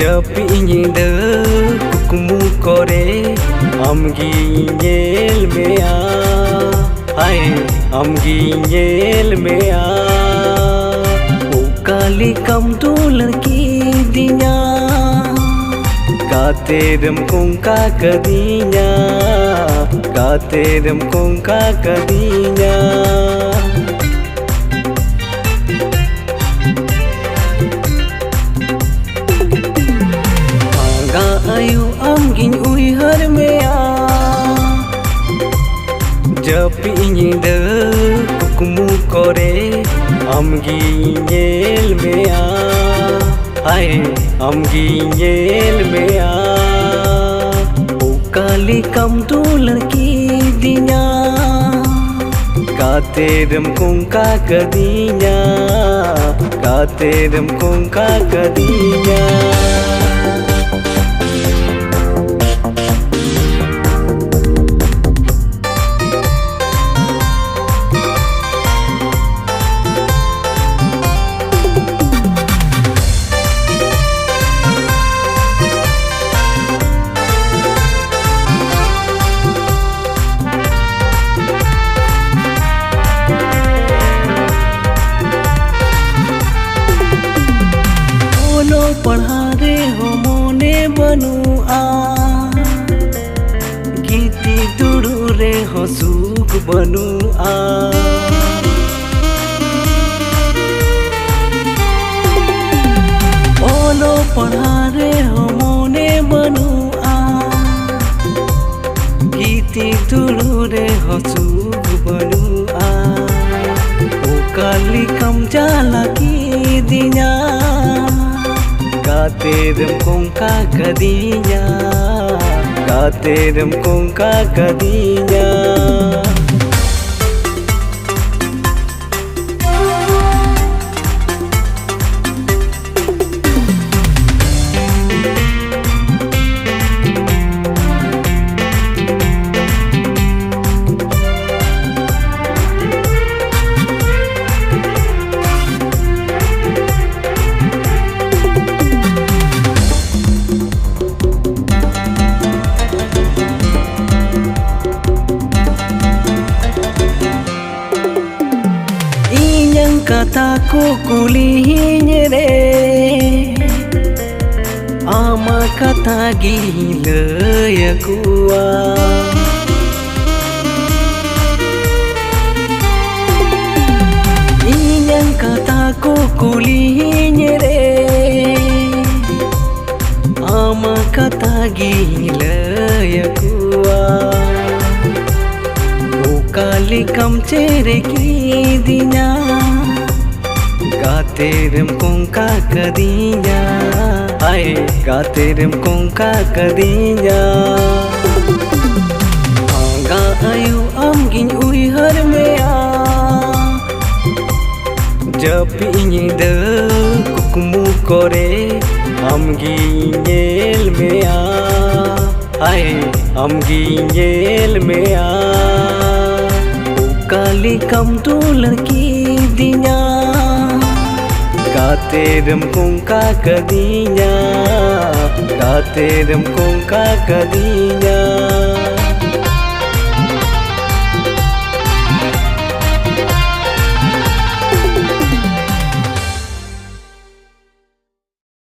Japi nyinda kukumu kore amgi nyel mea hai amgi nyel mea ukali kam tu laki dinya katerem kongka kadinya katerem kongka kadinya ayu amgin uihar mea japi nyinda kukumu kore amgi nyel mea hai amgi nyel mea ukali kam tu laki dinya katerem kongka kadinya katerem kongka kadinya पढ़ारे हो मोने बनुआ गीती दुड़ू रे हो सुख बनुआ ओलो पढ़ारे हो मोने बनुआ गीती दुड़ू रे हो सुख बनुआ ओ काली कम जाला की दिना katerem kongka kadinya katerem kongka kadinya kataku kulihinya re ama kata gila ya kuwa inyang kataku kulihinya re ama kata gila ya kuwa ukali kam cere ki dinya katerem kongka kadinya hai katerem kongka kadinya aga ayu amgin uihar mea japi nyinda kukumu kore amgi nyel mea hai amgi nyel mea ukali kam tu laki dinya katerem kongka kadinya katerem kongka kadinya